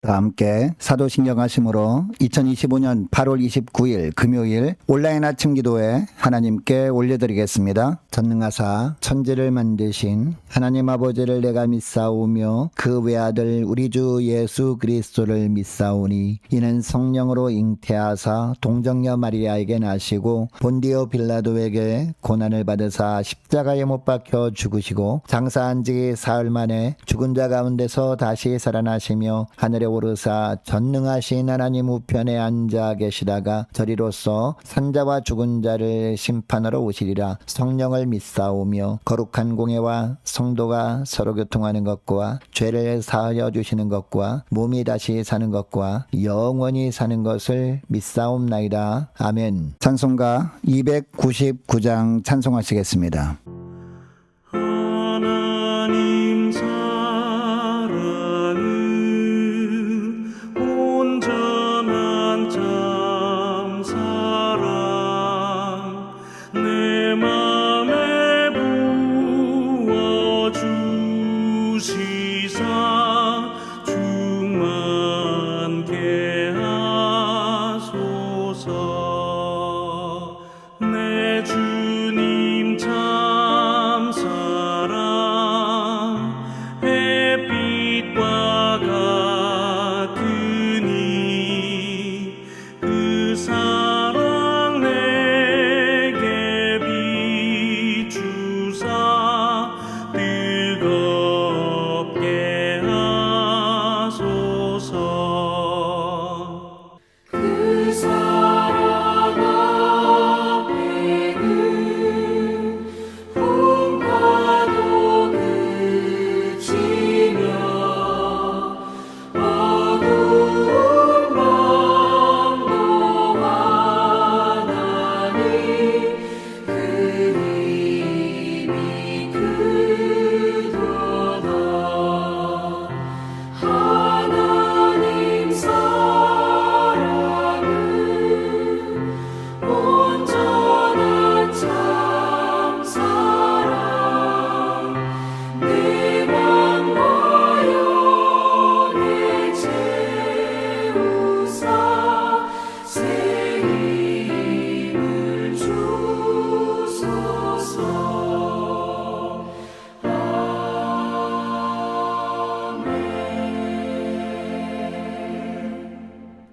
다 함께 사도신경 하심으로 2025년 8월 29일 금요일 온라인 아침 기도에 하나님께 올려드리겠습니다. 전능하사 천지를 만드신 하나님 아버지를 내가 믿사오며 그 외아들 우리 주 예수 그리스도를 믿사오니 이는 성령으로 잉태하사 동정녀 마리아에게 나시고 본디오 빌라도에게 고난을 받으사 십자가에 못 박혀 죽으시고 장사한 지 사흘 만에 죽은 자 가운데서 다시 살아나시며 하늘에 오르사 전능하신 하나님 우편에 앉아 계시다가 저리로서 산자와 죽은 자를 심판하러 오시리라. 성령을 믿사오며 거룩한 공예와 성도가 서로 교통하는 것과 죄를 사하여 주시는 것과 몸이 다시 사는 것과 영원히 사는 것을 믿사옵나이다. 아멘. 찬송가 299장 찬송하시겠습니다. 하나님 사랑은 온전한 참 사랑 내 맘에 부어주시사 충만케 하소서. 내 주님 참 사랑 햇빛과 같으니 그 사랑 내게 비추사 뜨겁게 하소서. 그 사랑 앞에는 풍파도 그치며 어두운 밤도 환하니 그 힘이 크도다. 하나님 사랑은 온전한 참 사랑 내 맘과 영에 채우사 새 힘을 주소서.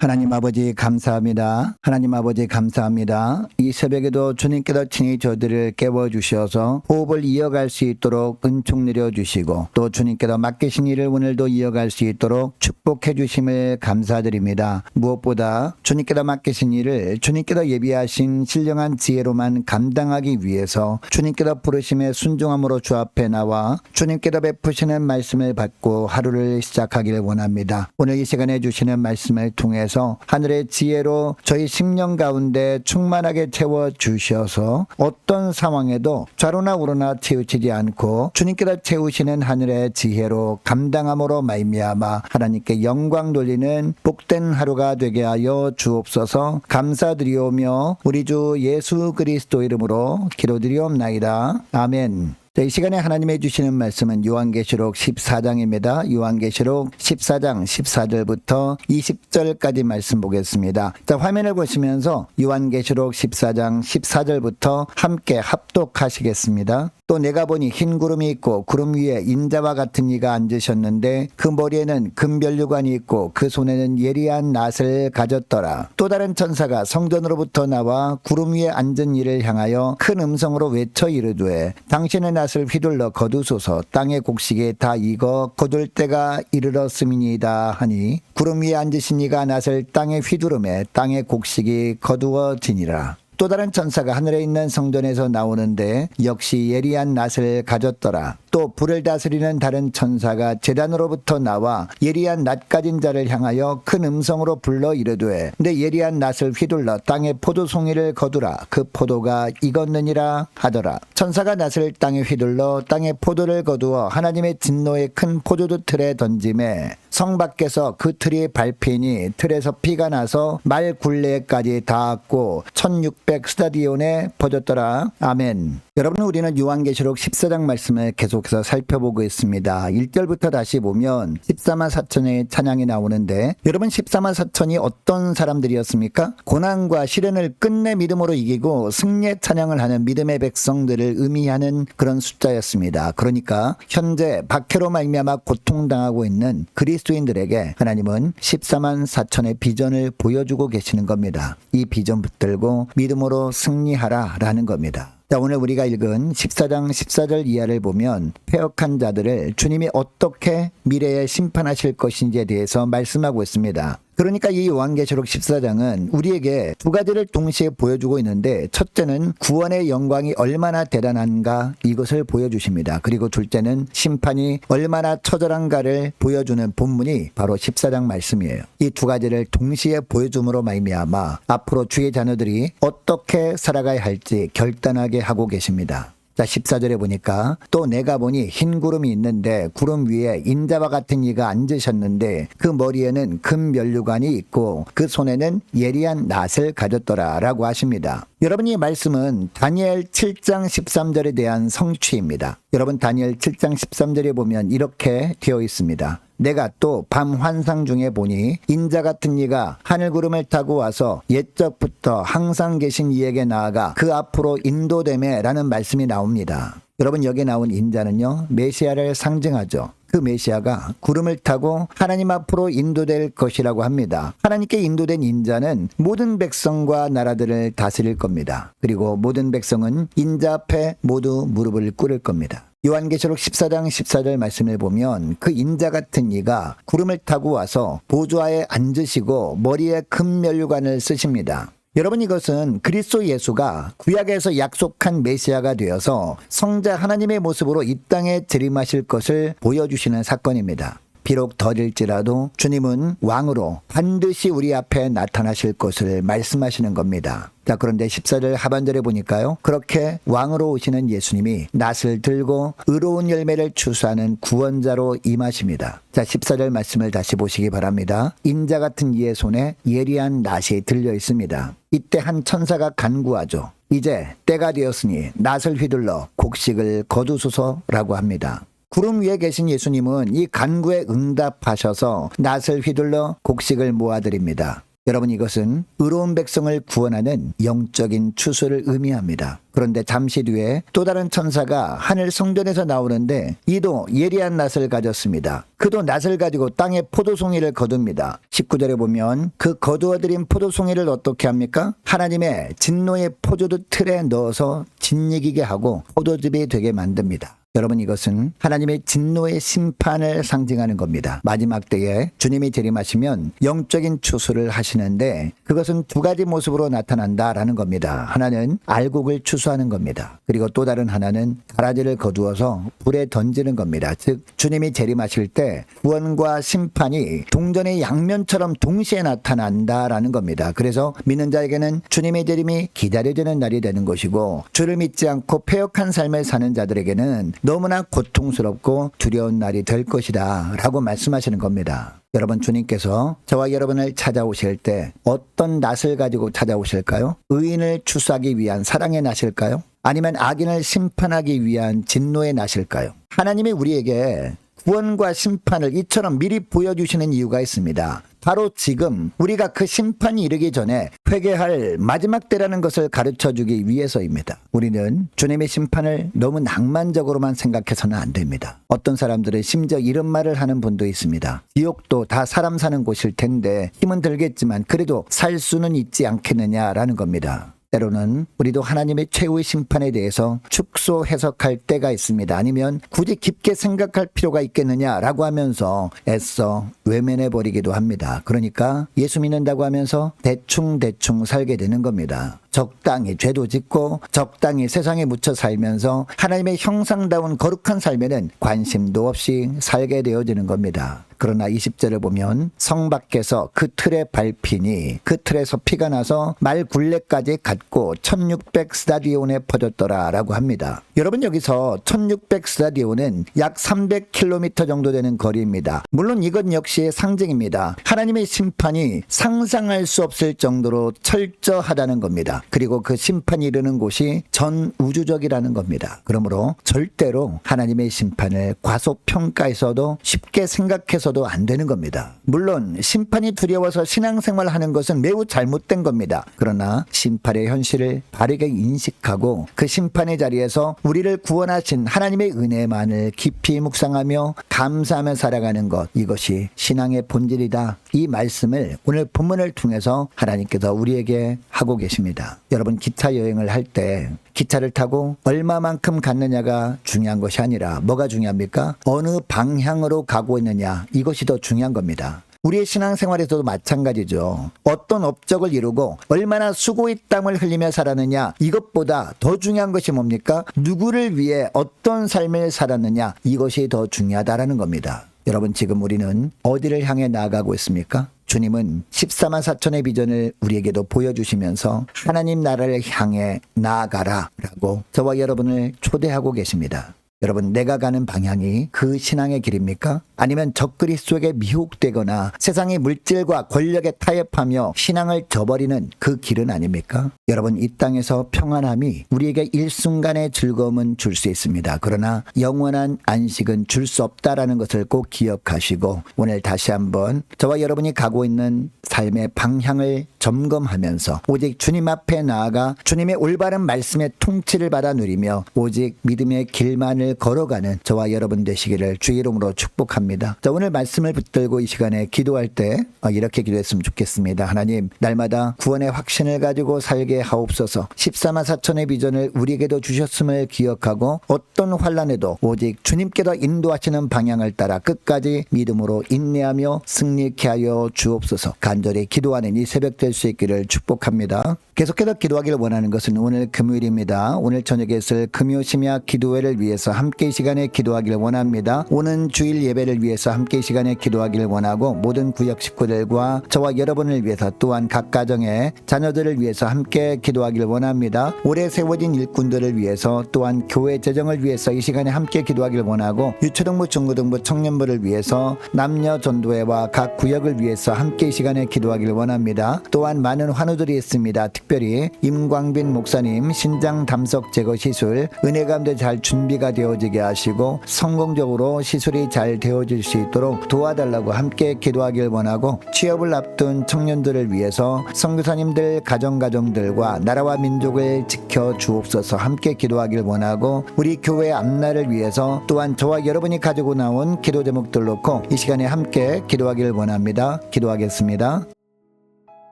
하나님 아버지 감사합니다. 하나님 아버지 감사합니다. 이 새벽에도 주님께서 친히 저들을 깨워주셔서 호흡을 이어갈 수 있도록 은총 내려주시고 또 주님께서 맡기신 일을 오늘도 이어갈 수 있도록 축복해 주심을 감사드립니다. 무엇보다 주님께서 맡기신 일을 주님께서 예비하신 신령한 지혜로만 감당하기 위해서 주님께서 부르심에 순종함으로 주 앞에 나와 주님께서 베푸시는 말씀을 받고 하루를 시작하기를 원합니다. 오늘 이 시간에 주시는 말씀을 통해서 하늘의 지혜로 저희 심령 가운데 충만하게 채워주셔서 어떤 상황에도 좌로나 우로나 치우치지 않고 주님께서 채우시는 하늘의 지혜로 감당함으로 말미암아 하나님께 영광 돌리는 복된 하루가 되게 하여 주옵소서. 감사드리오며 우리 주 예수 그리스도 이름으로 기도드리옵나이다. 아멘. 이 시간에 하나님이 주시는 말씀은 요한계시록 14장입니다. 요한계시록 14장 14절부터 20절까지 말씀 보겠습니다. 자, 화면을 보시면서 요한계시록 14장 14절부터 함께 합독하시겠습니다. 또 내가 보니 흰 구름이 있고 구름 위에 인자와 같은 이가 앉으셨는데 그 머리에는 금변류관이 있고 그 손에는 예리한 낫을 가졌더라. 또 다른 천사가 성전으로부터 나와 구름 위에 앉은 이를 향하여 큰 음성으로 외쳐 이르되 당신의 낫을 휘둘러 거두소서. 땅의 곡식이 다 익어 거둘 때가 이르렀음이니이다 하니 구름 위에 앉으신 이가 낫을 땅에 휘두르매 땅의 곡식이 거두어지니라. 또 다른 천사가 하늘에 있는 성전에서 나오는데 역시 예리한 낫을 가졌더라. 또 불을 다스리는 다른 천사가 제단으로부터 나와 예리한 낫 가진 자를 향하여 큰 음성으로 불러 이르되 내 예리한 낫을 휘둘러 땅에 포도송이를 거두라. 그 포도가 익었느니라 하더라. 천사가 낫을 땅에 휘둘러 땅에 포도를 거두어 하나님의 진노의 큰 포도주 틀에 던짐에 성 밖에서 그 틀이 밟히니 틀에서 피가 나서 말 굴레까지 닿았고 1600 스타디온에 퍼졌더라. 아멘. 여러분, 우리는 요한계시록 14장 말씀을 계속해서 살펴보고 있습니다. 1절부터 다시 보면 14만 4천의 찬양이 나오는데, 여러분 14만 4천이 어떤 사람들이었습니까? 고난과 시련을 끝내 믿음으로 이기고 승리의 찬양을 하는 믿음의 백성들을 의미하는 그런 숫자였습니다. 그러니까 현재 박해로 말미암아 고통당하고 있는 그리스도인들에게 하나님은 14만 4천의 비전을 보여주고 계시는 겁니다. 이 비전 붙들고 믿음으로 승리하라라는 겁니다. 자, 오늘 우리가 읽은 14장 14절 이하를 보면 패역한 자들을 주님이 어떻게 미래에 심판하실 것인지에 대해서 말씀하고 있습니다. 그러니까 이 요한계시록 14장은 우리에게 두 가지를 동시에 보여주고 있는데, 첫째는 구원의 영광이 얼마나 대단한가 이것을 보여주십니다. 그리고 둘째는 심판이 얼마나 처절한가를 보여주는 본문이 바로 14장 말씀이에요. 이 두 가지를 동시에 보여줌으로 말미암아 앞으로 주의 자녀들이 어떻게 살아가야 할지 결단하게 하고 계십니다. 자, 14절에 보니까 또 내가 보니 흰 구름이 있는데 구름 위에 인자와 같은 이가 앉으셨는데 그 머리에는 금 면류관이 있고 그 손에는 예리한 낫을 가졌더라 라고 하십니다. 여러분, 이 말씀은 다니엘 7장 13절에 대한 성취입니다. 여러분, 다니엘 7장 13절에 보면 이렇게 되어 있습니다. 내가 또 밤 환상 중에 보니 인자 같은 이가 하늘 구름을 타고 와서 옛적부터 항상 계신 이에게 나아가 그 앞으로 인도되매 라는 말씀이 나옵니다. 여러분, 여기 나온 인자는요, 메시아를 상징하죠. 그 메시아가 구름을 타고 하나님 앞으로 인도될 것이라고 합니다. 하나님께 인도된 인자는 모든 백성과 나라들을 다스릴 겁니다. 그리고 모든 백성은 인자 앞에 모두 무릎을 꿇을 겁니다. 요한계시록 14장 14절 말씀을 보면 그 인자 같은 이가 구름을 타고 와서 보좌에 앉으시고 머리에 금면류관을 쓰십니다. 여러분, 이것은 그리스도 예수가 구약에서 약속한 메시아가 되어서 성자 하나님의 모습으로 이 땅에 재림하실 것을 보여주시는 사건입니다. 비록 더딜지라도 주님은 왕으로 반드시 우리 앞에 나타나실 것을 말씀하시는 겁니다. 자, 그런데 14절 하반절에 보니까요, 그렇게 왕으로 오시는 예수님이 낫을 들고 의로운 열매를 추수하는 구원자로 임하십니다. 자, 14절 말씀을 다시 보시기 바랍니다. 인자 같은 이의 손에 예리한 낫이 들려 있습니다. 이때 한 천사가 간구하죠. 이제 때가 되었으니 낫을 휘둘러 곡식을 거두소서라고 합니다. 구름 위에 계신 예수님은 이 간구에 응답하셔서 낫을 휘둘러 곡식을 모아드립니다. 여러분, 이것은 의로운 백성을 구원하는 영적인 추수를 의미합니다. 그런데 잠시 뒤에 또 다른 천사가 하늘 성전에서 나오는데 이도 예리한 낫을 가졌습니다. 그도 낫을 가지고 땅에 포도송이를 거둡니다. 19절에 보면 그 거두어들인 포도송이를 어떻게 합니까? 하나님의 진노의 포도주 틀에 넣어서 짓이기게 하고 포도즙이 되게 만듭니다. 여러분, 이것은 하나님의 진노의 심판을 상징하는 겁니다. 마지막 때에 주님이 재림하시면 영적인 추수를 하시는데 그것은 두 가지 모습으로 나타난다라는 겁니다. 하나는 알곡을 추수하는 겁니다. 그리고 또 다른 하나는 가라지를 거두어서 불에 던지는 겁니다. 즉, 주님이 재림하실 때 구원과 심판이 동전의 양면처럼 동시에 나타난다라는 겁니다. 그래서 믿는 자에게는 주님의 재림이 기다려지는 날이 되는 것이고, 주를 믿지 않고 패역한 삶을 사는 자들에게는 너무나 고통스럽고 두려운 날이 될 것이다 라고 말씀하시는 겁니다. 여러분, 주님께서 저와 여러분을 찾아오실 때 어떤 낫을 가지고 찾아오실까요? 의인을 추수하기 위한 사랑의 낫일까요? 아니면 악인을 심판하기 위한 진노의 낫일까요? 하나님이 우리에게 구원과 심판을 이처럼 미리 보여주시는 이유가 있습니다. 바로 지금 우리가 그 심판이 이르기 전에 회개할 마지막 때라는 것을 가르쳐주기 위해서입니다. 우리는 주님의 심판을 너무 낭만적으로만 생각해서는 안 됩니다. 어떤 사람들은 심지어 이런 말을 하는 분도 있습니다. 지옥도 다 사람 사는 곳일 텐데 힘은 들겠지만 그래도 살 수는 있지 않겠느냐라는 겁니다. 때로는 우리도 하나님의 최후의 심판에 대해서 축소 해석할 때가 있습니다. 아니면 굳이 깊게 생각할 필요가 있겠느냐라고 하면서 애써 외면해버리기도 합니다. 그러니까 예수 믿는다고 하면서 대충 살게 되는 겁니다. 적당히 죄도 짓고 적당히 세상에 묻혀 살면서 하나님의 형상다운 거룩한 삶에는 관심도 없이 살게 되어지는 겁니다. 그러나 20절을 보면 성 밖에서 그 틀에 밟히니 그 틀에서 피가 나서 말 굴레까지 갔고 1600 스타디온에 퍼졌더라 라고 합니다. 여러분, 여기서 1600 스타디온은 약 300km 정도 되는 거리입니다. 물론 이것 역시 상징입니다. 하나님의 심판이 상상할 수 없을 정도로 철저하다는 겁니다. 그리고 그 심판이 이르는 곳이 전 우주적이라는 겁니다. 그러므로 절대로 하나님의 심판을 과소평가해서도 쉽게 생각해서도 안 되는 겁니다. 물론 심판이 두려워서 신앙생활을 하는 것은 매우 잘못된 겁니다. 그러나 심판의 현실을 바르게 인식하고 그 심판의 자리에서 우리를 구원하신 하나님의 은혜만을 깊이 묵상하며 감사하며 살아가는 것, 이것이 신앙의 본질이다. 이 말씀을 오늘 본문을 통해서 하나님께서 우리에게 하고 계십니다. 여러분, 기차 여행을 할 때 기차를 타고 얼마만큼 갔느냐가 중요한 것이 아니라 뭐가 중요합니까? 어느 방향으로 가고 있느냐, 이것이 더 중요한 겁니다. 우리의 신앙생활에서도 마찬가지죠. 어떤 업적을 이루고 얼마나 수고의 땀을 흘리며 살았느냐, 이것보다 더 중요한 것이 뭡니까? 누구를 위해 어떤 삶을 살았느냐, 이것이 더 중요하다라는 겁니다. 여러분, 지금 우리는 어디를 향해 나아가고 있습니까? 주님은 14만 4천의 비전을 우리에게도 보여주시면서 하나님 나라를 향해 나아가라 라고 저와 여러분을 초대하고 계십니다. 여러분, 내가 가는 방향이 그 신앙의 길입니까? 아니면 적그리스도에게 미혹되거나 세상의 물질과 권력에 타협하며 신앙을 저버리는 그 길은 아닙니까? 여러분, 이 땅에서 평안함이 우리에게 일순간의 즐거움은 줄 수 있습니다. 그러나 영원한 안식은 줄 수 없다라는 것을 꼭 기억하시고 오늘 다시 한번 저와 여러분이 가고 있는 삶의 방향을 점검하면서 오직 주님 앞에 나아가 주님의 올바른 말씀의 통치를 받아 누리며 오직 믿음의 길만을 걸어가는 저와 여러분 되시기를 주의 이름으로 축복합니다. 자, 오늘 말씀을 붙들고 이 시간에 기도할 때 이렇게 기도했으면 좋겠습니다. 하나님, 날마다 구원의 확신을 가지고 살게 하옵소서. 14만 4천의 비전을 우리에게도 주셨음을 기억하고 어떤 환난에도 오직 주님께서 인도하시는 방향을 따라 끝까지 믿음으로 인내하며 승리케 하여 주옵소서. 간절히 기도하는 이 새벽 될 수 있기를 축복합니다. 계속해서 기도하기를 원하는 것은 오늘 금요일입니다. 오늘 저녁에 있을 금요 심야 기도회를 위해서 함께 이 시간에 기도하기를 원합니다. 오는 주일 예배를 위해서 함께 이 시간에 기도하기를 원하고 모든 구역 식구들과 저와 여러분을 위해서 또한 각 가정의 자녀들을 위해서 함께 기도하기를 원합니다. 오래 세워진 일꾼들을 위해서 또한 교회 재정을 위해서 이 시간에 함께 기도하기를 원하고 유초등부, 중고등부, 청년부를 위해서 남녀 전도회와 각 구역을 위해서 함께 이 시간에 기도하기를 원합니다. 또한 많은 환우들이 있습니다. 특별히 임광빈 목사님 신장 담석 제거 시술 은혜감도 잘 준비가 되어지게 하시고 성공적으로 시술이 잘 되어질 수 있도록 도와달라고 함께 기도하길 원하고 취업을 앞둔 청년들을 위해서 선교사님들 가정들과 나라와 민족을 지켜 주옵소서 함께 기도하길 원하고 우리 교회 앞날을 위해서 또한 저와 여러분이 가지고 나온 기도 제목들 놓고 이 시간에 함께 기도하길 원합니다. 기도하겠습니다.